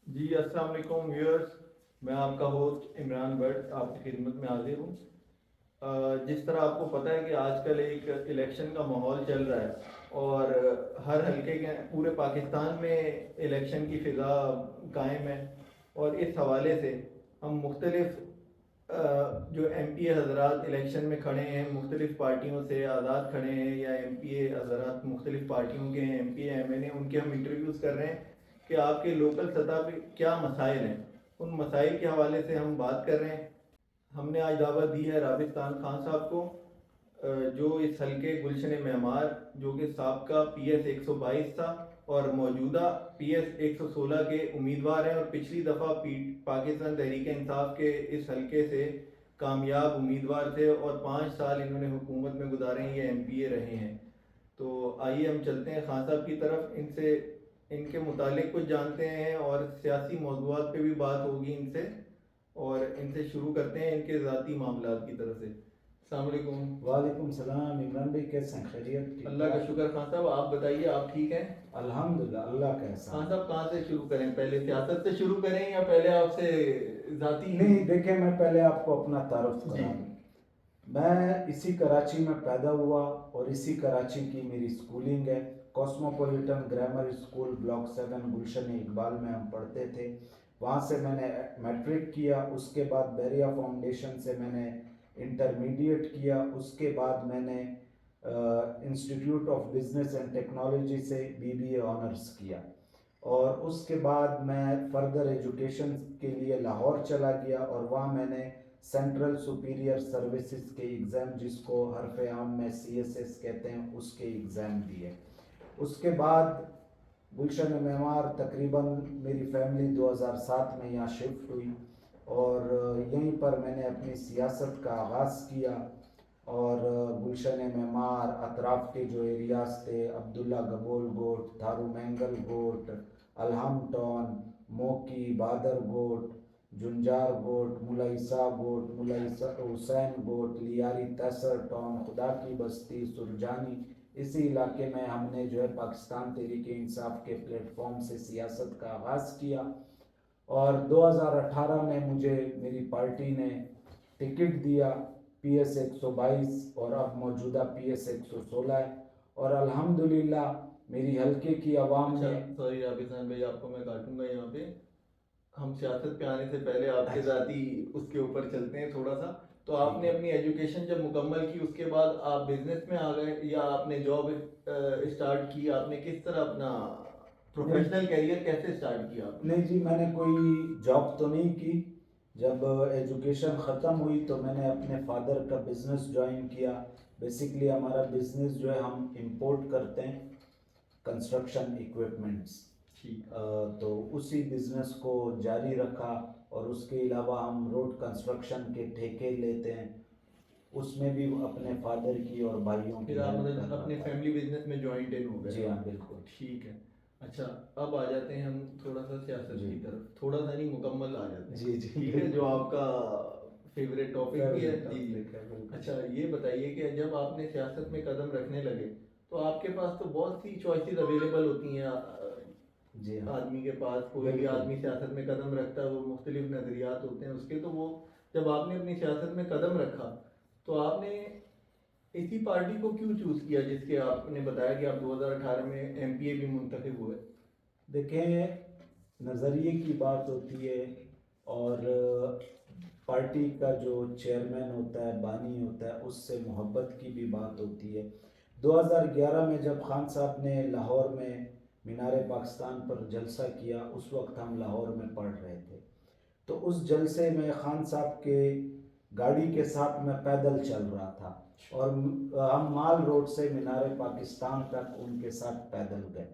جی السلام علیکم ویورز، میں آپ کا ہوسٹ عمران بٹ آپ کی خدمت میں حاضر ہوں۔ جس طرح آپ کو پتہ ہے کہ آج کل ایک الیکشن کا ماحول چل رہا ہے اور ہر حلقے کے پورے پاکستان میں الیکشن کی فضا قائم ہے، اور اس حوالے سے ہم مختلف جو ایم پی اے حضرات الیکشن میں کھڑے ہیں، مختلف پارٹیوں سے آزاد کھڑے ہیں یا ایم پی اے حضرات مختلف پارٹیوں کے ہیں، M P A M N A, ان کے ہم انٹرویوز کر رہے ہیں کہ آپ کے لوکل سطح پہ کیا مسائل ہیں۔ ان مسائل کے حوالے سے ہم بات کر رہے ہیں۔ ہم نے آج دعوت دی ہے رابستان خان صاحب کو، جو اس حلقے گلشن معمار، جو کہ سابقہ پی ایس 122 تھا اور موجودہ پی ایس 116 کے امیدوار ہیں، اور پچھلی دفعہ پاکستان تحریک انصاف کے اس حلقے سے کامیاب امیدوار تھے، اور 5 سال انہوں نے حکومت میں گزارے ہیں، یہ ایم پی اے رہے ہیں۔ تو آئیے ہم چلتے ہیں خان صاحب کی طرف، ان سے ان کے متعلق کچھ جانتے ہیں اور سیاسی موضوعات پہ بھی بات ہوگی ان سے، اور ان سے شروع کرتے ہیں ان کے ذاتی معاملات کی طرف سے۔ السلام علیکم۔ وعلیکم السلام عمران بھائی، کیسے ہیں؟ خیریت؟ ٹھیک اللہ کا ٹھاک؟ شکر۔ خان صاحب آپ بتائیے، آپ ٹھیک ہیں؟ الحمدللہ، اللہ کا احسان۔ خان صاحب کہاں سے شروع کریں؟ پہلے سیاست سے شروع کریں یا پہلے آپ سے ذاتی؟ نہیں دیکھیں، میں پہلے آپ کو اپنا تعارف جی کرا دوں۔ میں اسی کراچی میں پیدا ہوا اور اسی کراچی کی میری سکولنگ ہے۔ کوسموپولیٹن grammar school block 7 Gulshan Iqbal میں ہم پڑھتے تھے۔ وہاں سے میں نے میٹرک کیا، اس کے بعد بیریا فاؤنڈیشن سے میں نے انٹرمیڈیٹ کیا، اس کے بعد میں نے institute of business and technology سے BBA آنرس کیا، اور اس کے بعد میں فردر ایجوکیشن کے لیے لاہور چلا گیا، اور وہاں میں نے سینٹرل سپیریئر سروسز کے ایگزام، جس کو حرف عام میں CSS کہتے ہیں، اس کے ایگزام دیے۔ اس کے بعد گلشن معمار تقریباً میری فیملی 2007 میں یہاں شفٹ ہوئی، اور یہیں پر میں نے اپنی سیاست کا آغاز کیا، اور گلشن معمار اطراف کے جو ایریاز تھے، عبداللہ گبول گوٹ، تھارو مینگل گوٹ، الہم ٹاؤن، موکی، بادر گوٹ، جنجار گوٹ، ملا عیسیٰ گوٹ، ملا حسین گوٹ، لیاری تیسر ٹاؤن، خدا کی بستی، سرجانی، اسی علاقے میں ہم نے جو ہے پاکستان تحریک انصاف کے پلیٹ فارم سے سیاست کا آغاز کیا، اور 2018 میں مجھے میری پارٹی نے ٹکٹ دیا PS 122، اور اب موجودہ PS 116 ہے، اور الحمدللہ میری حلقے کی عوام اچھا نے... سوری رابطان بھائی، آپ کو میں کاٹوں گا یہاں پہ۔ ہم سیاست پہ آنے سے پہلے آپ کے ذاتی اس کے اوپر چلتے ہیں تھوڑا سا۔ تو آپ نے اپنی ایجوکیشن جب مکمل کی، اس کے بعد آپ بزنس میں آ گئے یا آپ نے جاب اسٹارٹ کی؟ آپ نے کس طرح اپنا پروفیشنل کیریئر کیسے اسٹارٹ کیا آپ نے؟ نہیں جی، میں نے کوئی جاب تو نہیں کی۔ جب ایجوکیشن ختم ہوئی تو میں نے اپنے فادر کا بزنس جوائن کیا۔ بیسیکلی ہمارا بزنس جو ہے، ہم امپورٹ کرتے ہیں کنسٹرکشن ایکوپمنٹس، تو اسی بزنس کو جاری رکھا، اور اس کے علاوہ ہم روڈ کنسٹرکشن کے ٹھیکے لیتے ہیں، اس میں بھی اپنے فادر کی اور بھائیوں کی پھر آپ ہیلپ مطلب کر اپنے رہا تھا۔ فیملی بزنس میں جوائنٹ ان ہو گئے؟ جی ہاں، بالکل۔ ٹھیک ہے۔ اچھا، اب آ جاتے ہیں ہم تھوڑا سا سیاست جی کی طرف، تھوڑا سا نہیں مکمل آ جاتے ہیں۔ جی جی، ٹھیک ہے، جو آپ کا فیوریٹ ٹاپک بھی ہے۔ جی جی۔ بالکل۔ اچھا یہ بتائیے کہ جب آپ نے سیاست میں قدم رکھنے لگے تو آپ کے پاس تو بہت سی چوائسیز اویلیبل ہوتی ہیں جی ہاں، آدمی کے پاس۔ کوئی بھی بالکل۔ آدمی سیاست میں قدم رکھتا ہے، وہ مختلف نظریات ہوتے ہیں اس کے، تو وہ جب آپ نے اپنی سیاست میں قدم رکھا تو آپ نے اسی پارٹی کو کیوں چوز کیا جس کے آپ نے بتایا کہ آپ 2018 میں ایم پی اے بھی منتخب ہوئے؟ دیکھیں، نظریے کی بات ہوتی ہے، اور پارٹی کا جو چیئرمین ہوتا ہے، بانی ہوتا ہے، اس سے محبت کی بھی بات ہوتی ہے۔ 2011 میں جب خان صاحب نے لاہور میں مینار پاکستان پر جلسہ کیا، اس وقت ہم لاہور میں پڑھ رہے تھے، تو اس جلسے میں خان صاحب کے گاڑی کے ساتھ میں پیدل چل رہا تھا، اور ہم مال روڈ سے مینار پاکستان تک ان کے ساتھ پیدل گئے۔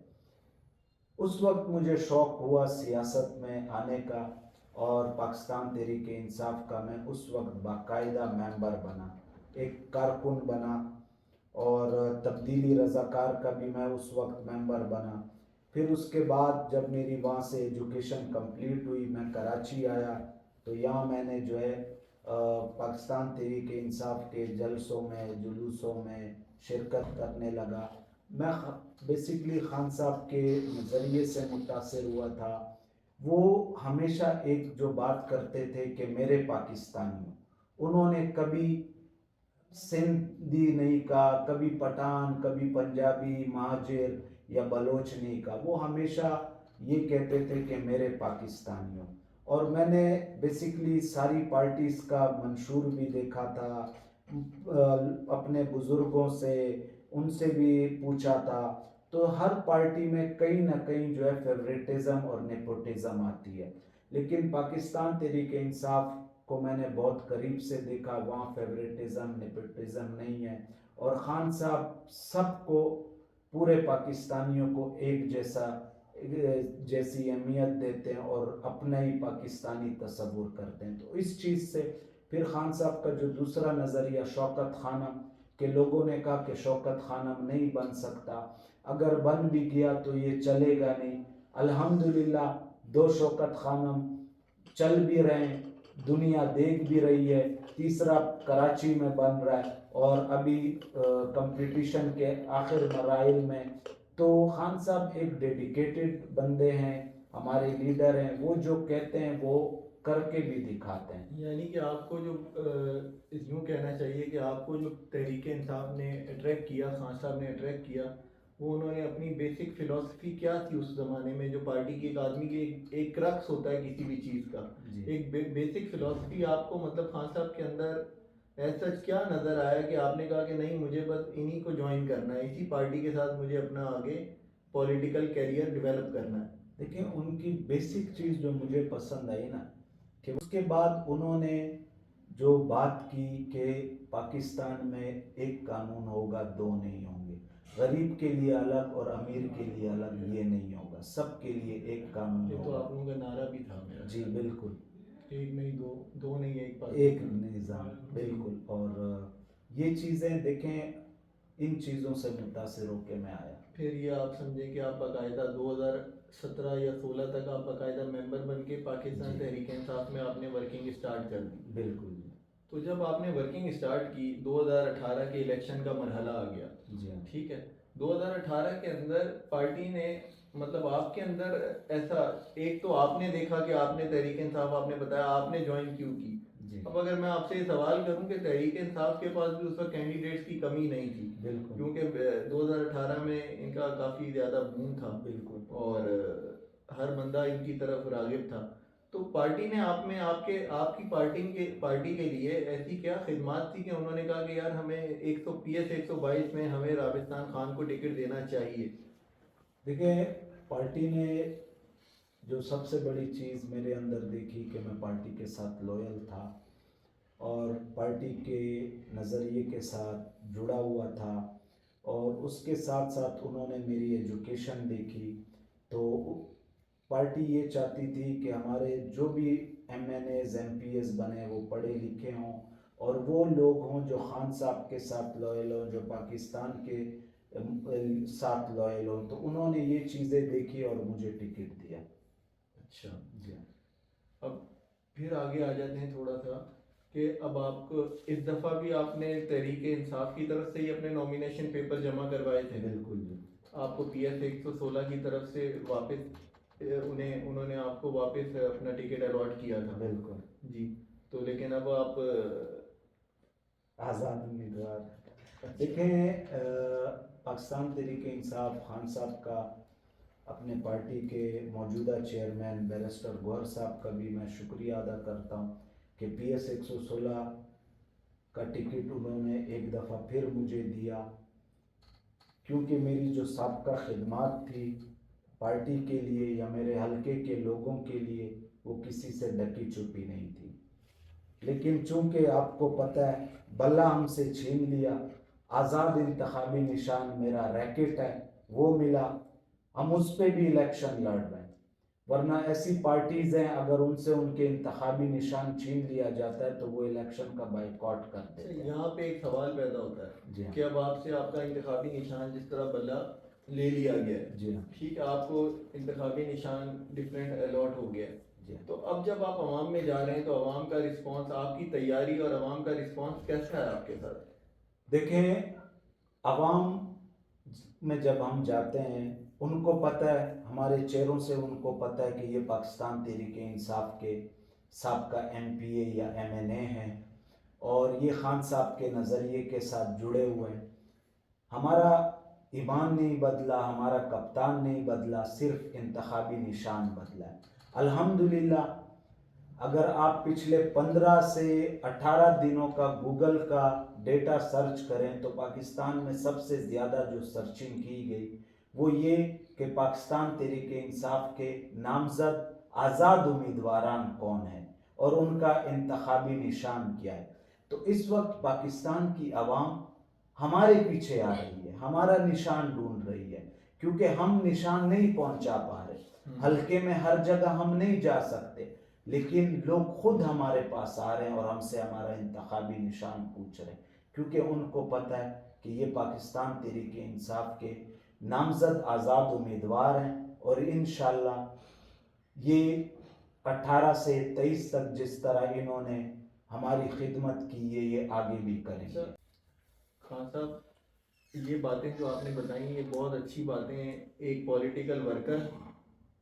اس وقت مجھے شوق ہوا سیاست میں آنے کا، اور پاکستان تحریک انصاف کا میں اس وقت باقاعدہ ممبر بنا، ایک کارکن بنا، اور تبدیلی رضاکار کا بھی میں اس وقت ممبر بنا۔ پھر اس کے بعد جب میری وہاں سے ایجوکیشن کمپلیٹ ہوئی، میں کراچی آیا، تو یہاں میں نے جو ہے پاکستان تحریک انصاف کے جلسوں میں، جلوسوں میں شرکت کرنے لگا۔ میں بیسیکلی خان صاحب کے نظریے سے متاثر ہوا تھا، وہ ہمیشہ ایک جو بات کرتے تھے کہ میرے پاکستانیوں، انہوں نے کبھی سندھی نہیں کہا، کبھی پٹھان، کبھی پنجابی، مہاجر یا بلوچ نہیں کہا، وہ ہمیشہ یہ کہتے تھے کہ میرے پاکستانیوں. اور میں نے بیسیکلی ساری پارٹیز کا منشور بھی دیکھا تھا، اپنے بزرگوں سے ان سے بھی پوچھا تھا، تو ہر پارٹی میں کہیں نہ کہیں جو ہے فیوریٹزم اور نیپوٹزم آتی ہے. لیکن پاکستان تحریک انصاف کو میں نے بہت قریب سے دیکھا، وہاں فیوریٹزم نیپوٹزم نہیں ہے، اور خان صاحب سب کو، پورے پاکستانیوں کو ایک جیسی اہمیت دیتے ہیں اور اپنا ہی پاکستانی تصور کرتے ہیں. تو اس چیز سے پھر خان صاحب کا جو دوسرا نظریہ شوکت خانم، کہ لوگوں نے کہا کہ شوکت خانم نہیں بن سکتا، اگر بن بھی گیا تو یہ چلے گا نہیں. الحمدللہ 2 شوکت خانم چل بھی رہے ہیں، دنیا دیکھ بھی رہی ہے، تیسرا کراچی میں بن رہا ہے اور ابھی کمپٹیشن کے آخر مراحل میں. تو خان صاحب ایک ڈیڈیکیٹڈ بندے ہیں، ہمارے لیڈر ہیں، وہ جو کہتے ہیں وہ کر کے بھی دکھاتے ہیں. یعنی کہ آپ کو جو یوں کہنا چاہیے کہ آپ کو جو تحریک انصاف نے اٹریکٹ کیا، خان صاحب نے اٹریکٹ کیا، وہ انہوں نے اپنی بیسک فلاسفی کیا تھی اس زمانے میں، جو پارٹی کی ایک آدمی کی ایک کرکس ہوتا ہے کسی بھی چیز کا، ایک بیسک فلاسفی آپ کو مطلب خان صاحب کے اندر ایسا کیا نظر آیا کہ آپ نے کہا کہ نہیں مجھے بس انہی کو جوائن کرنا ہے، اسی پارٹی کے ساتھ مجھے اپنا آگے پولیٹیکل کیریئر ڈیولپ کرنا ہے؟ دیکھیں ان کی بیسک چیز جو مجھے پسند آئی نا، کہ اس کے بعد انہوں نے جو بات کی کہ پاکستان میں ایک قانون ہوگا، 2 نہیں ہوں گے، غریب کے لیے الگ اور امیر کے لیے الگ، یہ نہیں ہوگا، سب کے لیے ایک قانون یہ تو ہوگا. آپ لوگوں کا نعرہ بھی تھا میرا. جی بالکل، ایک نہیں دو، دو نہیں ایک پاکستان. ایک نظام، بالکل. اور یہ چیزیں دیکھیں، ان چیزوں سے متاثر ہو کے میں آیا. پھر یہ آپ سمجھیں کہ آپ باقاعدہ 2017 یا 16 تک آپ باقاعدہ ممبر بن کے پاکستان تحریک انصاف میں آپ نے ورکنگ اسٹارٹ کر دی. بالکل. تو جب آپ نے ورکنگ اسٹارٹ کی، 2018 کے الیکشن کا مرحلہ آ گیا، جی ہاں. ٹھیک ہے. 2018 کے اندر پارٹی نے مطلب آپ کے اندر ایسا، ایک تو آپ نے دیکھا کہ آپ نے تحریک انصاف، آپ نے بتایا آپ نے جوائن کیوں کی. اب اگر میں آپ سے یہ سوال کروں کہ تحریک انصاف کے پاس بھی اس وقت کینڈیڈیٹس کی کمی نہیں تھی، بالکل، کیونکہ 2018 میں ان کا کافی زیادہ بوم تھا، بالکل. اور ہر بندہ ان کی طرف راغب تھا، تو پارٹی نے آپ میں آپ کی پارٹی کے لیے ایسی کیا خدمات تھی کہ انہوں نے کہا کہ یار ہمیں 122 میں ہمیں رابستان خان کو ٹکٹ دینا چاہیے؟ دیکھیں پارٹی نے جو سب سے بڑی چیز میرے اندر دیکھی کہ میں پارٹی کے ساتھ لویل تھا اور پارٹی کے نظریے کے ساتھ جڑا ہوا تھا، اور اس کے ساتھ ساتھ انہوں نے میری ایجوکیشن دیکھی. تو پارٹی یہ چاہتی تھی کہ ہمارے جو بھی M N As M P As بنے وہ پڑھے لکھے ہوں، اور وہ لوگ ہوں جو خان صاحب کے ساتھ لویل ہوں، جو پاکستان کے ساتھ لویل ہوں. تو انہوں نے یہ چیزیں دیکھی اور مجھے ٹکٹ دیا. اچھا. جی. اب پھر آگے آ جاتے ہیں تھوڑا سا کہ اب آپ کو اس دفعہ بھی آپ نے تحریک انصاف کی طرف سے ہی اپنے نومینیشن پیپر جمع کروائے تھے؟ بالکل. آپ کو پی ایس 116 کی طرف سے واپس انہوں نے آپ کو واپس اپنا ٹکٹ الاٹ کیا تھا. بالکل. جی. تو لیکن اب آپ آزاد امیدوار. دیکھیں پاکستان تحریک انصاف، خان صاحب کا، اپنے پارٹی کے موجودہ چیئرمین بیرسٹر گوہر صاحب کا بھی میں شکریہ ادا کرتا ہوں کہ پی ایس 116 کا ٹکٹ انہوں نے ایک دفعہ پھر مجھے دیا، کیونکہ میری جو سابقہ خدمات تھی پارٹی کے لیے یا میرے حلقے کے لوگوں کے لیے وہ کسی سے ڈکی چھپی نہیں تھی. لیکن چونکہ آپ کو پتہ ہے بلہ ہم سے چھین لیا، آزاد انتخابی نشان میرا ریکٹ ہے وہ ملا، ہم اس پہ بھی الیکشن لڑ رہے ہیں. ورنہ ایسی پارٹیز ہیں اگر ان سے ان کے انتخابی نشان چھین لیا جاتا ہے تو وہ الیکشن کا بائیکاٹ کرتے ہیں. یہاں پہ ایک سوال پیدا ہوتا جی ہے ہاں. کہ اب آپ سے آپ کا انتخابی نشان جس طرح بلہ لے لیا گیا ہے، جی ہاں. ٹھیک ہے، آپ کو انتخابی نشان ڈفرینٹ الاٹ ہو گیا ہے، جی ہاں. تو اب جب آپ عوام میں جا رہے ہیں تو عوام کا رسپانس، آپ کی تیاری اور عوام کا رسپانس کیسا ہے آپ کے ساتھ؟ دیکھیں عوام میں جب ہم جاتے ہیں ان کو پتہ ہے، ہمارے چہروں سے ان کو پتہ ہے کہ یہ پاکستان تحریک انصاف کے سابقہ ایم پی اے یا ایم این اے ہیں اور یہ خان صاحب کے نظریے کے ساتھ جڑے ہوئے ہیں۔ ہمارا ایمان نہیں بدلا، ہمارا کپتان نہیں بدلا، صرف انتخابی نشان بدلا ہے۔ الحمدللہ اگر آپ پچھلے 15 سے 18 دنوں کا گوگل کا ڈیٹا سرچ کریں تو پاکستان میں سب سے زیادہ جو سرچنگ کی گئی وہ یہ کہ پاکستان تحریک انصاف کے نامزد آزاد امیدواران کون ہیں اور ان کا انتخابی نشان کیا ہے۔ تو اس وقت پاکستان کی عوام ہمارے پیچھے آ رہی ہے، ہمارا نشان ڈھونڈ رہی ہے، کیونکہ ہم نشان نہیں پہنچا پا رہے، حلقے میں ہر جگہ ہم نہیں جا سکتے، لیکن لوگ خود ہمارے پاس آ رہے ہیں اور ہم سے ہمارا انتخابی نشان پوچھ رہے ہیں، کیونکہ ان کو پتہ ہے کہ یہ پاکستان تحریک انصاف کے نامزد آزاد امیدوار ہیں اور انشاءاللہ یہ 18 سے 23 تک جس طرح انہوں نے ہماری خدمت کی یہ آگے بھی کریں گے۔ خان صاحب، یہ باتیں جو آپ نے بتائیں یہ بہت اچھی باتیں ہیں، ایک پولیٹیکل ورکر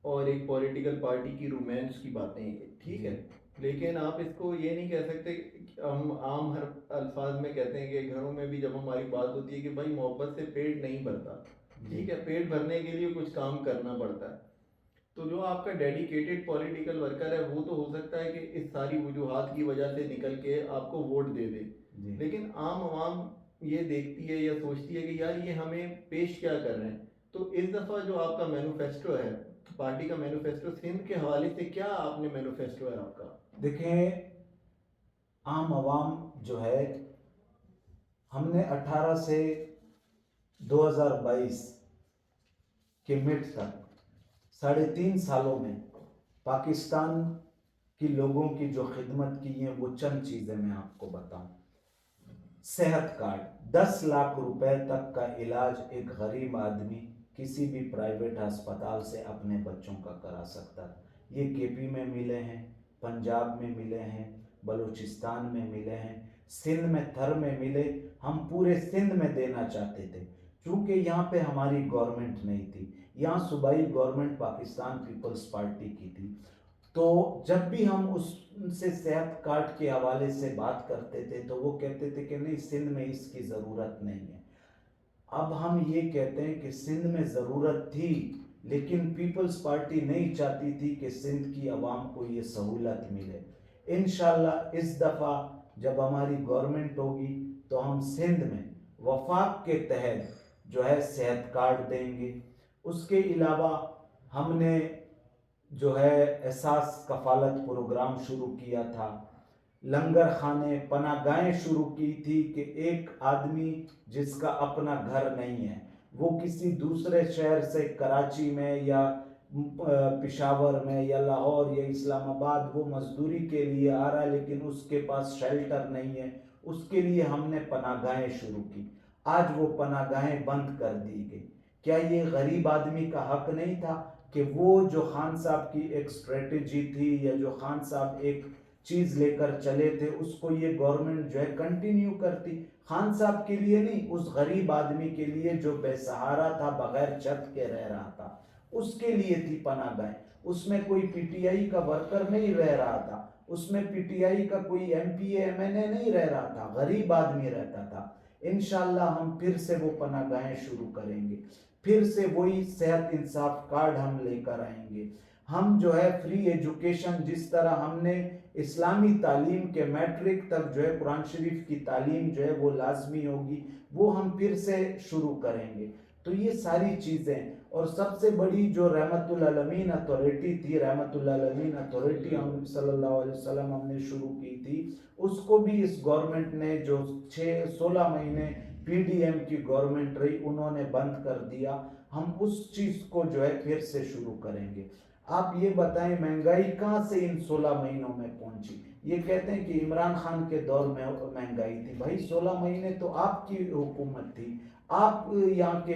اور ایک پولیٹیکل پارٹی کی رومانس کی باتیں ہیں، ٹھیک ہے، لیکن آپ اس کو یہ نہیں کہہ سکتے، ہم عام ہر الفاظ میں کہتے ہیں کہ گھروں میں بھی جب ہماری بات ہوتی ہے کہ بھائی محبت سے پیٹ نہیں بھرتا، ٹھیک ہے، پیٹ بھرنے کے لیے کچھ کام کرنا پڑتا ہے۔ تو جو آپ کا ڈیڈیکیٹڈ پولیٹیکل ورکر ہے وہ تو ہو سکتا ہے کہ اس ساری وجوہات کی وجہ سے نکل کے آپ کو ووٹ دے دے، لیکن عام عوام یہ دیکھتی ہے یا سوچتی ہے کہ یار یہ ہمیں پیش کیا کر رہے ہیں۔ تو اس دفعہ جو آپ کا مینوفیسٹو ہے، پارٹی کا مینوفیسٹو، سندھ کے حوالے سے کیا آپ نے مینوفیسٹو ہے آپ کا؟ دیکھیں، عام عوام جو ہے، ہم نے 18 سے 2022 کے مڈ تک 3.5 سالوں میں پاکستان کی لوگوں کی جو خدمت کی ہیں وہ چند چیزیں میں آپ کو بتاؤں۔ صحت کارڈ، 10 لاکھ روپے تک کا علاج ایک غریب آدمی کسی بھی پرائیویٹ ہسپتال سے اپنے بچوں کا کرا سکتا ہے۔ یہ کے پی میں ملے ہیں، پنجاب میں ملے ہیں، بلوچستان میں ملے ہیں، سندھ میں تھر میں ملے۔ ہم پورے سندھ میں دینا چاہتے تھے، چونکہ یہاں پہ ہماری گورنمنٹ نہیں تھی، یہاں صوبائی گورنمنٹ پاکستان پیپلز پارٹی کی تھی۔ تو جب بھی ہم ان سے صحت کارڈ کے حوالے سے بات کرتے تھے تو وہ کہتے تھے کہ نہیں، سندھ میں اس کی ضرورت نہیں ہے۔ اب ہم یہ کہتے ہیں کہ سندھ میں ضرورت تھی، لیکن پیپلز پارٹی نہیں چاہتی تھی کہ سندھ کی عوام کو یہ سہولت ملے۔ انشاءاللہ اس دفعہ جب ہماری گورنمنٹ ہوگی تو ہم سندھ میں وفاق کے تحت جو ہے صحت کارڈ دیں گے۔ اس کے علاوہ ہم نے جو ہے احساس کفالت پروگرام شروع کیا تھا، لنگر خانے، پناہ گاہیں شروع کی تھی کہ ایک آدمی جس کا اپنا گھر نہیں ہے، وہ کسی دوسرے شہر سے کراچی میں یا پشاور میں یا لاہور یا اسلام آباد وہ مزدوری کے لیے آ رہا ہے لیکن اس کے پاس شیلٹر نہیں ہے، اس کے لیے ہم نے پناہ گاہیں شروع کی۔ آج وہ پناہ گاہیں بند کر دی گئی۔ کیا یہ غریب آدمی کا حق نہیں تھا کہ وہ جو خان صاحب کی ایک اسٹریٹجی تھی یا جو خان صاحب ایک چیز لے کر چلے تھے اس کو یہ گورنمنٹ جو ہے کنٹینیو کرتی؟ خان صاحب کے لیے نہیں، اس غریب آدمی کے لیے جو بے سہارا تھا، بغیر چھت کے رہ رہا تھا، اس کے لیے تھی پناہ گاہیں۔ اس میں کوئی پی ٹی آئی کا ورکر نہیں رہ رہا تھا، اس میں پی ٹی آئی کا کوئی M P A M N A نہیں رہ رہا تھا، غریب آدمی رہتا تھا۔ انشاءاللہ ہم پھر سے وہ پناہ گاہیں شروع کریں گے، پھر سے وہی صحت انصاف کارڈ ہم لے کر آئیں گے۔ ہم جو ہے فری ایجوکیشن، جس طرح ہم نے اسلامی تعلیم کے میٹرک تک جو ہے قرآن شریف کی تعلیم جو ہے وہ لازمی ہوگی، وہ ہم پھر سے شروع کریں گے۔ تو یہ ساری چیزیں، اور سب سے بڑی جو رحمت العالمین اتھارٹی تھی، رحمت العالمین اتھارٹی ہم صلی اللہ علیہ وسلم ہم نے شروع کی تھی، اس کو بھی اس گورنمنٹ نے جو 16 مہینے پی ڈی ایم کی گورنمنٹ رہی انہوں نے بند کر دیا۔ ہم اس چیز کو جو ہے پھر سے شروع کریں گے۔ آپ یہ بتائیں مہنگائی کہاں سے ان 16 مہینوں میں پہنچی؟ یہ کہتے ہیں کہ عمران خان کے دور میں مہنگائی تھی، بھائی 16 مہینے تو آپ کی حکومت تھی، آپ یہاں کے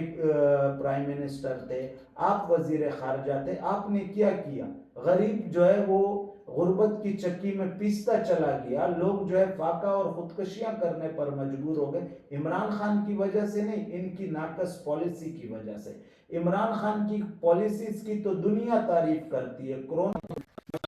پرائم منسٹر تھے، آپ وزیر خارجہ تھے، آپ نے کیا کیا؟ غریب جو ہے وہ غربت کی چکی میں پیستا چلا گیا، لوگ جو ہے فاقہ اور خودکشیاں کرنے پر مجبور ہو گئے۔ عمران خان کی وجہ سے نہیں، ان کی ناقص پالیسی کی وجہ سے۔ عمران خان کی پالیسیز کی تو دنیا تعریف کرتی ہے. کورونا